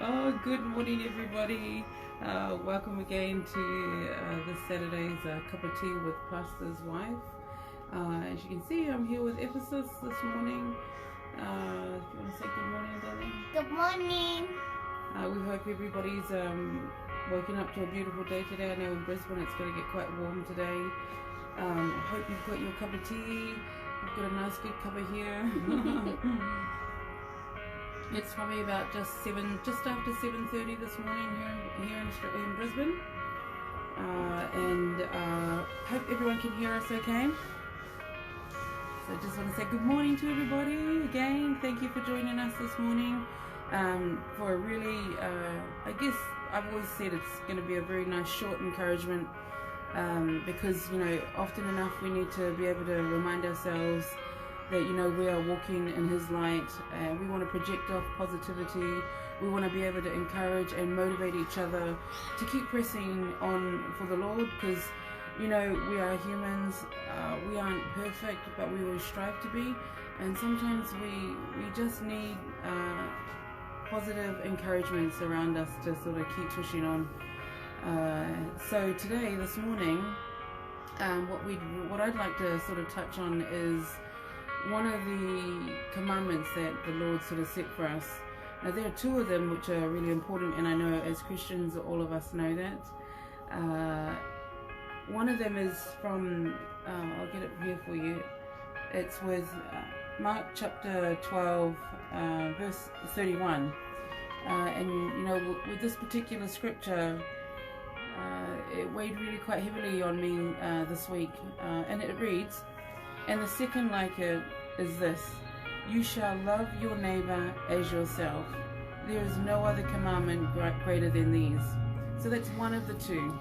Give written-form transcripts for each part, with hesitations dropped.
Oh, good morning, everybody. Welcome again to this Saturday's Cup of Tea with Pastor's Wife. As you can see, I'm here with Ephesus this morning. If you want to say good morning, darling. Good morning. We hope everybody's waking up to a beautiful day today. I know in Brisbane it's going to get quite warm today. I hope you've got your cup of tea. I've got a nice good cuppa here. It's probably about just after 7:30 this morning here in Brisbane, and hope everyone can hear us okay. So I just want to say good morning to everybody again. Thank you for joining us this morning for a really, I guess I've always said it's going to be a very nice short encouragement because, you know, often enough we need to be able to remind ourselves that, you know, we are walking in His light, and we want to project off positivity. We want to be able to encourage and motivate each other to keep pressing on for the Lord, because, you know, we are humans. We aren't perfect, but we will strive to be, and sometimes we just need positive encouragements around us to sort of keep pushing on. So today, this morning, what I'd like to sort of touch on is one of the commandments that the Lord sort of set for us. Now, there are two of them which are really important, and I know as Christians all of us know that. One of them is from, I'll get it here for you, it's with Mark chapter 12 verse 31, and you know, with this particular scripture, it weighed really quite heavily on me this week, and it reads, "And the second like it is this, you shall love your neighbor as yourself. There is no other commandment greater than these." So that's one of the two.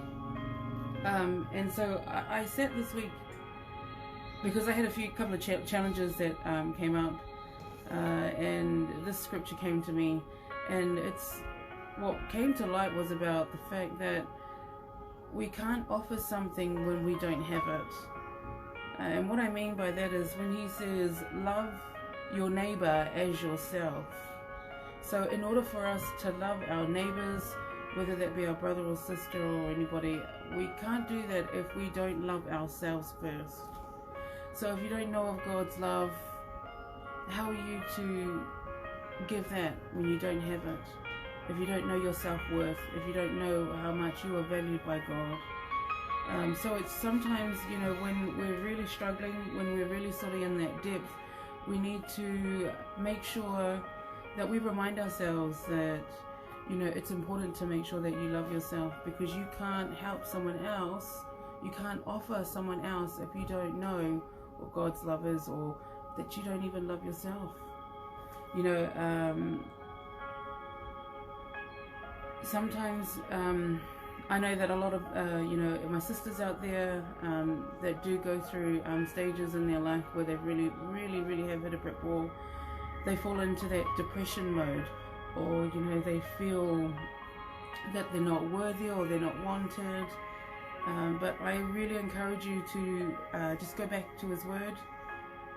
And so I sat this week because I had a couple of challenges that came up, and this scripture came to me, and it's what came to light was about the fact that we can't offer something when we don't have it. And what I mean by that is when He says, love your neighbor as yourself. So in order for us to love our neighbors, whether that be our brother or sister or anybody, we can't do that if we don't love ourselves first. So if you don't know of God's love, how are you to give that when you don't have it? If you don't know your self-worth, if you don't know how much you are valued by God. So it's sometimes, you know, when we're really struggling, when we're really sort of in that depth, we need to make sure that we remind ourselves that, you know, it's important to make sure that you love yourself, because you can't help someone else, you can't offer someone else if you don't know what God's love is, or that you don't even love yourself. You know, sometimes I know that a lot of, you know, my sisters out there that do go through stages in their life where they really have hit a brick wall, they fall into that depression mode, or, you know, they feel that they're not worthy or they're not wanted. But I really encourage you to just go back to His Word,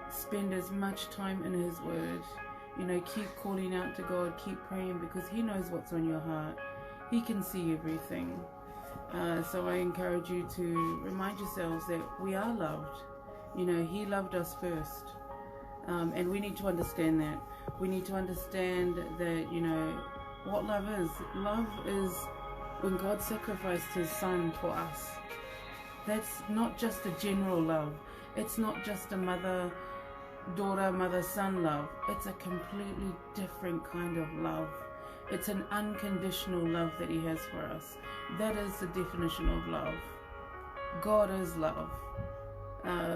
spend as much time in His Word, you know, keep calling out to God, keep praying, because He knows what's on your heart. He can see everything. So I encourage you to remind yourselves that we are loved. You know, He loved us first. And we need to understand that. We need to understand that, you know, what love is. Love is when God sacrificed His Son for us. That's not just a general love. It's not just a mother-daughter, mother-son love. It's a completely different kind of love. It's an unconditional love that He has for us. That is the definition of love. God is love.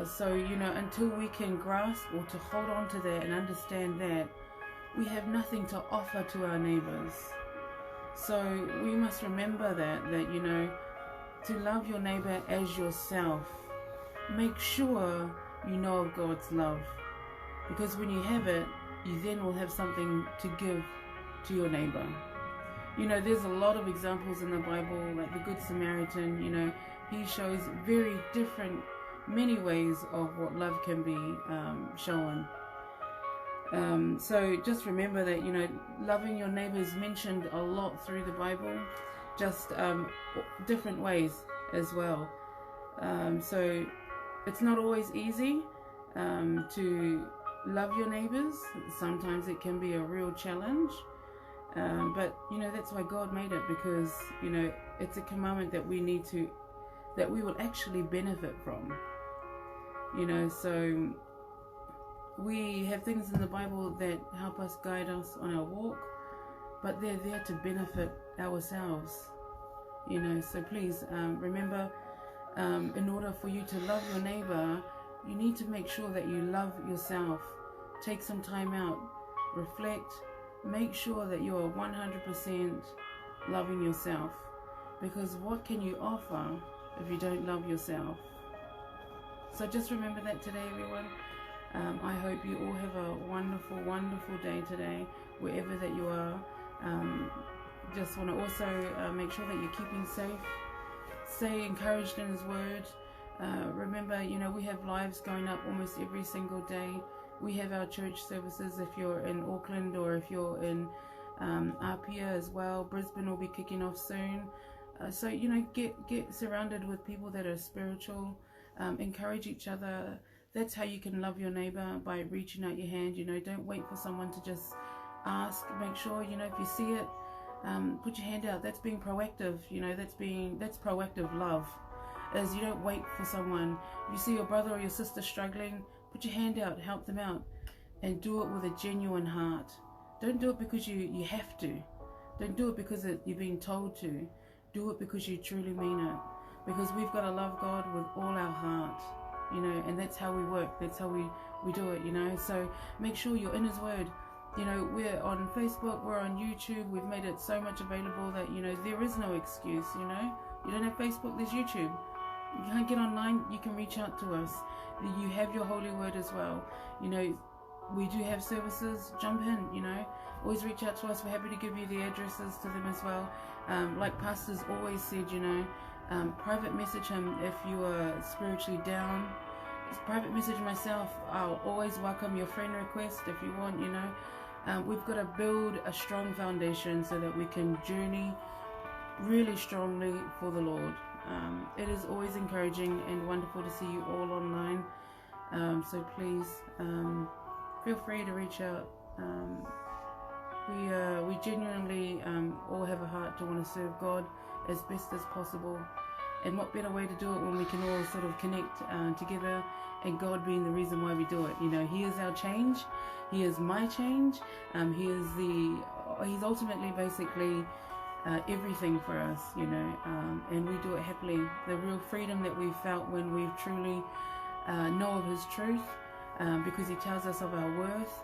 So, you know, until we can grasp or to hold on to that and understand that, we have nothing to offer to our neighbors. So we must remember that, you know, to love your neighbor as yourself. Make sure you know of God's love, because when you have it, you then will have something to give to your neighbor. You know, there's a lot of examples in the Bible, like the Good Samaritan. You know, he shows very different, many ways of what love can be shown. So just remember that, you know, loving your neighbor is mentioned a lot through the Bible, just different ways as well. So it's not always easy to love your neighbors. Sometimes it can be a real challenge, but you know, that's why God made it, because you know, it's a commandment that we need to, that we will actually benefit from, you know. So we have things in the Bible that help us, guide us on our walk, but they're there to benefit ourselves, you know. So please remember, in order for you to love your neighbor, you need to make sure that you love yourself. Take some time out, reflect, make sure that you are 100% loving yourself, because what can you offer if you don't love yourself? So just remember that today, everyone. I hope you all have a wonderful, wonderful day today, wherever that you are. Just want to also make sure that you're keeping safe. Stay encouraged in His Word. Remember, you know, we have lives going up almost every single day. We have our church services if you're in Auckland, or if you're in Atua as well. Brisbane will be kicking off soon. So, you know, get surrounded with people that are spiritual. Encourage each other. That's how you can love your neighbor, by reaching out your hand. You know, don't wait for someone to just ask. Make sure, you know, if you see it, put your hand out. That's being proactive. You know, that's proactive love. As you don't wait for someone. If you see your brother or your sister struggling, put your hand out, help them out, and do it with a genuine heart. Don't do it because you have to. Don't do it because you're being told to. Do it because you truly mean it. Because we've got to love God with all our heart, you know, and that's how we work. That's how we do it, you know. So make sure you're in His Word. You know, we're on Facebook, we're on YouTube. We've made it so much available that, you know, there is no excuse, you know. You don't have Facebook, there's YouTube. You can't get online, you can reach out to us. You have your Holy Word as well. You know, we do have services, jump in, you know. Always reach out to us. We're happy to give you the addresses to them as well. Like pastors always said, you know, private message him if you are spiritually down. Private message myself. I'll always welcome your friend request if you want, you know. We've got to build a strong foundation so that we can journey really strongly for the Lord. It is always encouraging and wonderful to see you all online. So please feel free to reach out. We genuinely all have a heart to want to serve God as best as possible. And what better way to do it when we can all sort of connect together, and God being the reason why we do it. You know, He is our change. He is my change. He's ultimately basically everything for us, you know, and we do it happily. The real freedom that we've felt when we've truly know of His truth, because He tells us of our worth,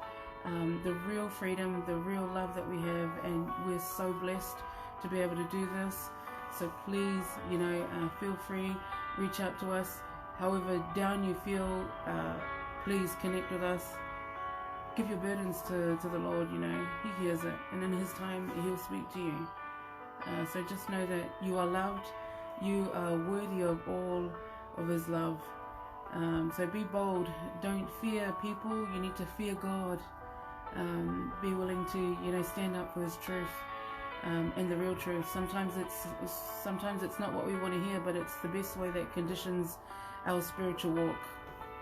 the real freedom, the real love that we have, and we're so blessed to be able to do this. So please, you know, feel free, reach out to us. However down you feel, please connect with us. Give your burdens to the Lord, you know. He hears it, and in His time He'll speak to you. So just know that you are loved. You are worthy of all of His love. So be bold. Don't fear people. You need to fear God. Be willing to, you know, stand up for His truth, and the real truth. Sometimes it's not what we want to hear, but it's the best way that conditions our spiritual walk.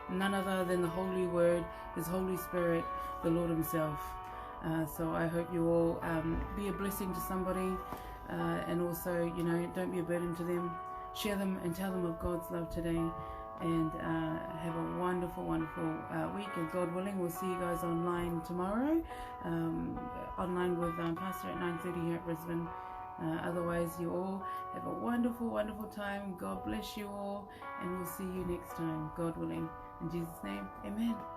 None other than the Holy Word, His Holy Spirit, the Lord Himself. So I hope you all be a blessing to somebody, and also, you know, don't be a burden to them. Share them and tell them of God's love today, and have a wonderful, wonderful week. And God willing, we'll see you guys online tomorrow, online with Pastor at 9:30 here at Brisbane. Otherwise, you all have a wonderful, wonderful time. God bless you all, and we'll see you next time, God willing. In Jesus' name, amen.